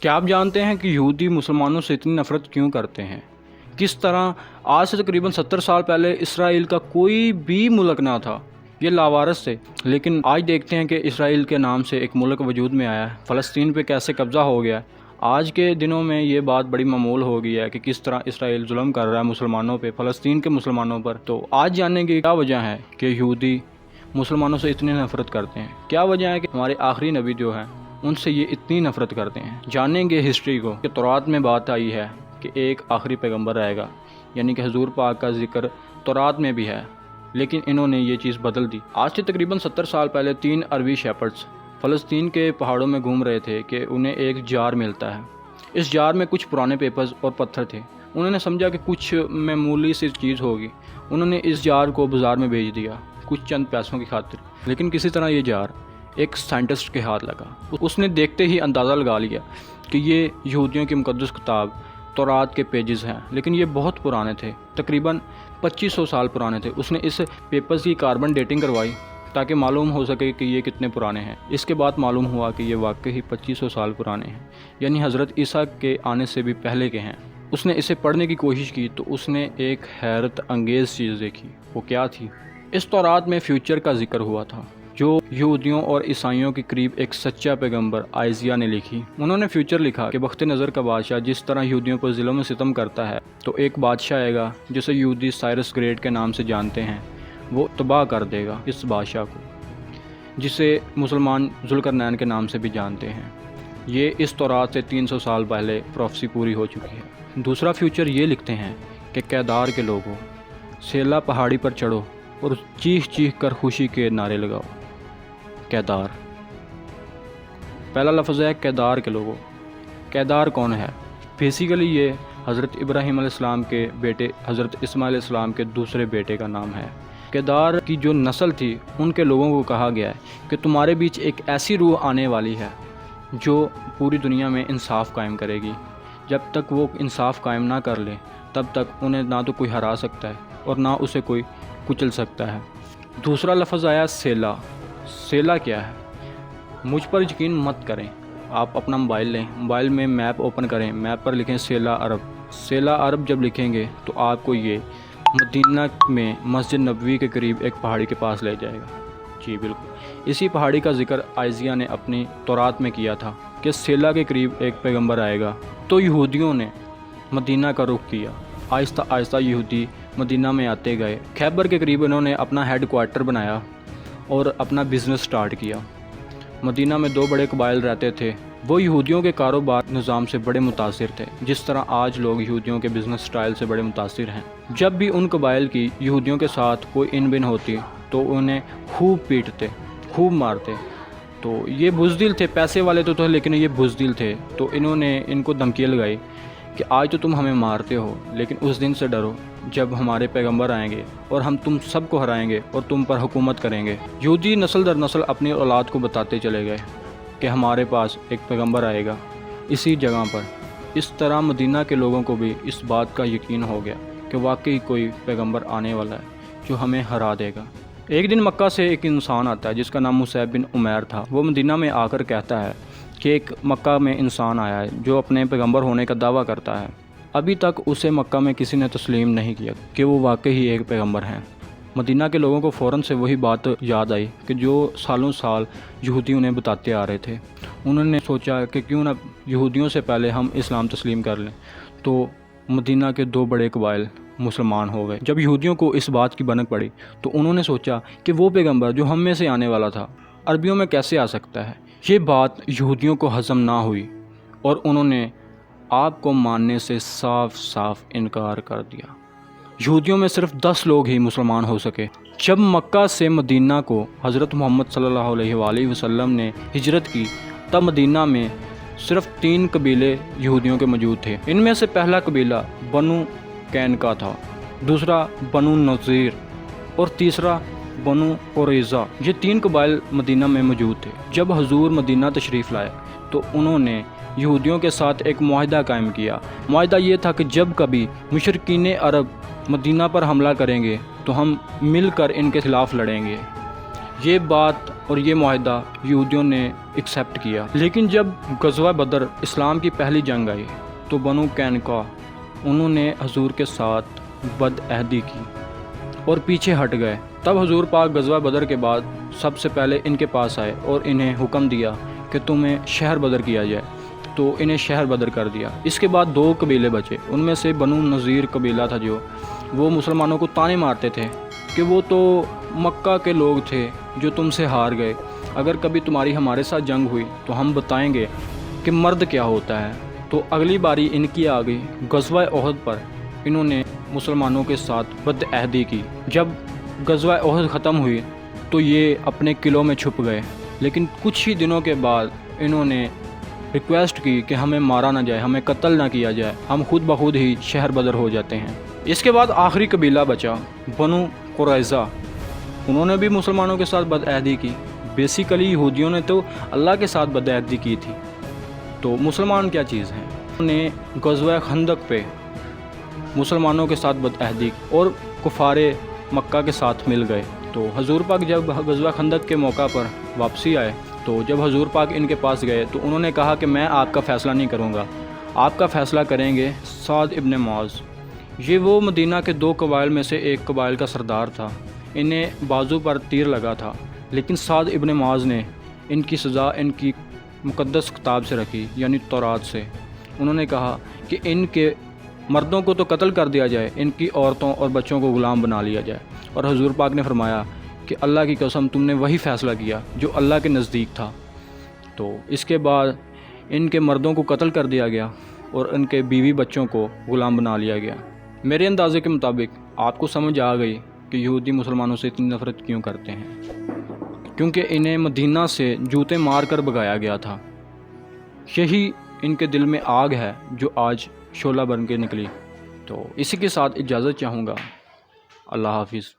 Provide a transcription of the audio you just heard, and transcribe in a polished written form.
کیا آپ جانتے ہیں کہ یہودی مسلمانوں سے اتنی نفرت کیوں کرتے ہیں؟ کس طرح آج سے تقریباً 70 سال پہلے اسرائیل کا کوئی بھی ملک نہ تھا، یہ لاوارث تھے، لیکن آج دیکھتے ہیں کہ اسرائیل کے نام سے ایک ملک وجود میں آیا ہے، فلسطین پہ کیسے قبضہ ہو گیا ہے۔ آج کے دنوں میں یہ بات بڑی معمول ہو گئی ہے کہ کس طرح اسرائیل ظلم کر رہا ہے مسلمانوں پہ، فلسطین کے مسلمانوں پر۔ تو آج جاننے کی کیا وجہ ہے کہ یہودی مسلمانوں سے اتنی نفرت کرتے ہیں؟ کیا وجہ ہے کہ ہمارے آخری نبی جو ہیں ان سے یہ اتنی نفرت کرتے ہیں؟ جانیں گے ہسٹری کو کہ تورات میں بات آئی ہے کہ ایک آخری پیغمبر آئے گا، یعنی کہ حضور پاک کا ذکر تورات میں بھی ہے، لیکن انہوں نے یہ چیز بدل دی۔ آج سے تقریباً 70 سال پہلے 3 عربی شیپرڈز فلسطین کے پہاڑوں میں گھوم رہے تھے کہ انہیں ایک جار ملتا ہے۔ اس جار میں کچھ پرانے پیپرز اور پتھر تھے۔ انہوں نے سمجھا کہ کچھ معمولی سی چیز ہوگی، انہوں نے اس جار کو بازار میں بیچ دیا کچھ چند پیسوں کی خاطر، لیکن کسی طرح یہ جار ایک سائنٹسٹ کے ہاتھ لگا۔ اس نے دیکھتے ہی اندازہ لگا لیا کہ یہ یہودیوں کی مقدس کتاب تورات کے پیجز ہیں، لیکن یہ بہت پرانے تھے، تقریباً 2500 سال پرانے تھے۔ اس نے اس پیپرز کی کاربن ڈیٹنگ کروائی تاکہ معلوم ہو سکے کہ یہ کتنے پرانے ہیں۔ اس کے بعد معلوم ہوا کہ یہ واقعی 2500 سال پرانے ہیں، یعنی حضرت عیسیٰ کے آنے سے بھی پہلے کے ہیں۔ اس نے اسے پڑھنے کی کوشش کی تو اس نے ایک حیرت انگیز چیز دیکھی۔ وہ کیا تھی؟ اس تورات میں فیوچر کا ذکر ہوا تھا جو یہودیوں اور عیسائیوں کے قریب ایک سچا پیغمبر آئزیہ نے لکھی۔ انہوں نے فیوچر لکھا کہ وقت نظر کا بادشاہ جس طرح یہودیوں پر ظلم و ستم کرتا ہے تو ایک بادشاہ آئے گا جسے یہودی سائرس گریٹ کے نام سے جانتے ہیں، وہ تباہ کر دے گا اس بادشاہ کو، جسے مسلمان ذوالقرنین کے نام سے بھی جانتے ہیں۔ یہ اس تورات سے 300 سال پہلے پروفیسی پوری ہو چکی ہے۔ دوسرا فیوچر یہ لکھتے ہیں کہ کیدار کے لوگوں، سیلا پہاڑی پر چڑھو اور چیخ چیخ کر خوشی کے نعرے لگاؤ۔ کیدار، پہلا لفظ ہے کیدار کے لوگوں۔ کیدار کون ہے؟ بیسیکلی یہ حضرت ابراہیم علیہ السلام کے بیٹے حضرت اسماعیل علیہ السلام کے دوسرے بیٹے کا نام ہے۔ کیدار کی جو نسل تھی ان کے لوگوں کو کہا گیا ہے کہ تمہارے بیچ ایک ایسی روح آنے والی ہے جو پوری دنیا میں انصاف قائم کرے گی۔ جب تک وہ انصاف قائم نہ کر لے تب تک انہیں نہ تو کوئی ہرا سکتا ہے اور نہ اسے کوئی کچل سکتا ہے۔ دوسرا لفظ آیا سیلا۔ سیلا کیا ہے؟ مجھ پر یقین مت کریں، آپ اپنا موبائل لیں، موبائل میں میپ اوپن کریں، میپ پر لکھیں سیلا عرب۔ سیلا عرب جب لکھیں گے تو آپ کو یہ مدینہ میں مسجد نبوی کے قریب ایک پہاڑی کے پاس لے جائے گا۔ جی بالکل، اسی پہاڑی کا ذکر آئزیہ نے اپنی تورات میں کیا تھا کہ سیلا کے قریب ایک پیغمبر آئے گا۔ تو یہودیوں نے مدینہ کا رخ کیا، آہستہ آہستہ یہودی مدینہ میں آتے گئے۔ خیبر کے قریب انہوں نے اپنا ہیڈ کوارٹر بنایا اور اپنا بزنس سٹارٹ کیا۔ مدینہ میں 2 بڑے قبائل رہتے تھے، وہ یہودیوں کے کاروبار نظام سے بڑے متاثر تھے، جس طرح آج لوگ یہودیوں کے بزنس سٹائل سے بڑے متاثر ہیں۔ جب بھی ان قبائل کی یہودیوں کے ساتھ کوئی ان بن ہوتی تو انہیں خوب پیٹتے، خوب مارتے۔ تو یہ بزدل تھے، پیسے والے تو تھے لیکن یہ بزدل تھے، تو انہوں نے ان کو دھمکیاں لگائی کہ آج تو تم ہمیں مارتے ہو، لیکن اس دن سے ڈرو جب ہمارے پیغمبر آئیں گے اور ہم تم سب کو ہرائیں گے اور تم پر حکومت کریں گے۔ یہودی نسل در نسل اپنی اولاد کو بتاتے چلے گئے کہ ہمارے پاس ایک پیغمبر آئے گا اسی جگہ پر۔ اس طرح مدینہ کے لوگوں کو بھی اس بات کا یقین ہو گیا کہ واقعی کوئی پیغمبر آنے والا ہے جو ہمیں ہرا دے گا۔ ایک دن مکہ سے ایک انسان آتا ہے جس کا نام مصعب بن عمیر تھا۔ وہ مدینہ میں آ کر کہتا ہے کہ ایک مکہ میں انسان آیا ہے جو اپنے پیغمبر ہونے کا دعویٰ کرتا ہے۔ ابھی تک اسے مکہ میں کسی نے تسلیم نہیں کیا کہ وہ واقعی ایک پیغمبر ہیں۔ مدینہ کے لوگوں کو فوراً سے وہی بات یاد آئی کہ جو سالوں سال یہودی انہیں بتاتے آ رہے تھے۔ انہوں نے سوچا کہ کیوں نہ یہودیوں سے پہلے ہم اسلام تسلیم کر لیں۔ تو مدینہ کے 2 بڑے قبائل مسلمان ہو گئے۔ جب یہودیوں کو اس بات کی بھنک پڑی تو انہوں نے سوچا کہ وہ پیغمبر جو ہم میں سے آنے والا تھا عربیوں میں کیسے آ سکتا ہے۔ یہ بات یہودیوں کو ہضم نہ ہوئی اور انہوں نے آپ کو ماننے سے صاف صاف انکار کر دیا۔ یہودیوں میں صرف 10 لوگ ہی مسلمان ہو سکے۔ جب مکہ سے مدینہ کو حضرت محمد صلی اللہ علیہ وآلہ وسلم نے ہجرت کی تب مدینہ میں صرف 3 قبیلے یہودیوں کے موجود تھے۔ ان میں سے پہلا قبیلہ بنو قینقاع تھا، دوسرا بنو نذیر اور تیسرا بنو قریظہ۔ یہ 3 قبائل مدینہ میں موجود تھے۔ جب حضور مدینہ تشریف لائے تو انہوں نے یہودیوں کے ساتھ ایک معاہدہ قائم کیا۔ معاہدہ یہ تھا کہ جب کبھی مشرکین عرب مدینہ پر حملہ کریں گے تو ہم مل کر ان کے خلاف لڑیں گے۔ یہ بات اور یہ معاہدہ یہودیوں نے ایکسیپٹ کیا۔ لیکن جب غزوہ بدر اسلام کی پہلی جنگ آئی تو بنو قینقاع انہوں نے حضور کے ساتھ بد عہدی کی اور پیچھے ہٹ گئے۔ تب حضور پاک غزوہ بدر کے بعد سب سے پہلے ان کے پاس آئے اور انہیں حکم دیا کہ تمہیں شہر بدر کیا جائے، تو انہیں شہر بدر کر دیا۔ اس کے بعد 2 قبیلے بچے، ان میں سے بنو نذیر قبیلہ تھا جو وہ مسلمانوں کو طعنے مارتے تھے کہ وہ تو مکہ کے لوگ تھے جو تم سے ہار گئے، اگر کبھی تمہاری ہمارے ساتھ جنگ ہوئی تو ہم بتائیں گے کہ مرد کیا ہوتا ہے۔ تو اگلی باری ان کی آ گئی غزوہ احد پر، انہوں نے مسلمانوں کے ساتھ بد عہدی کی۔ جب غزوہ احد ختم ہوئی تو یہ اپنے قلعوں میں چھپ گئے، لیکن کچھ ہی دنوں کے بعد انہوں نے ریکویسٹ کی کہ ہمیں مارا نہ جائے، ہمیں قتل نہ کیا جائے، ہم خود بخود ہی شہر بدر ہو جاتے ہیں۔ اس کے بعد آخری قبیلہ بچا بنو قریظہ، انہوں نے بھی مسلمانوں کے ساتھ بد عہدی کی۔ بیسیکلی یہودیوں نے تو اللہ کے ساتھ بد عہدی کی تھی، تو مسلمان کیا چیز ہیں؟ انہوں نے غزوہ خندق پہ مسلمانوں کے ساتھ بد عہدی اور کفار مکہ کے ساتھ مل گئے۔ تو حضور پاک جب غزوہ خندق کے موقع پر واپسی آئے تو جب حضور پاک ان کے پاس گئے تو انہوں نے کہا کہ میں آپ کا فیصلہ نہیں کروں گا، آپ کا فیصلہ کریں گے سعد ابن معاذ۔ یہ وہ مدینہ کے 2 قبائل میں سے ایک قبائل کا سردار تھا، انہیں بازو پر تیر لگا تھا، لیکن سعد ابن معاذ نے ان کی سزا ان کی مقدس کتاب سے رکھی، یعنی تورات سے۔ انہوں نے کہا کہ ان کے مردوں کو تو قتل کر دیا جائے، ان کی عورتوں اور بچوں کو غلام بنا لیا جائے۔ اور حضور پاک نے فرمایا کہ اللہ کی قسم تم نے وہی فیصلہ کیا جو اللہ کے نزدیک تھا۔ تو اس کے بعد ان کے مردوں کو قتل کر دیا گیا اور ان کے بیوی بچوں کو غلام بنا لیا گیا۔ میرے اندازے کے مطابق آپ کو سمجھ آ گئی کہ یہودی مسلمانوں سے اتنی نفرت کیوں کرتے ہیں، کیونکہ انہیں مدینہ سے جوتے مار کر بھگایا گیا تھا۔ یہی ان کے دل میں آگ ہے جو آج شعلہ بن کے نکلی۔ تو اسی کے ساتھ اجازت چاہوں گا۔ اللہ حافظ۔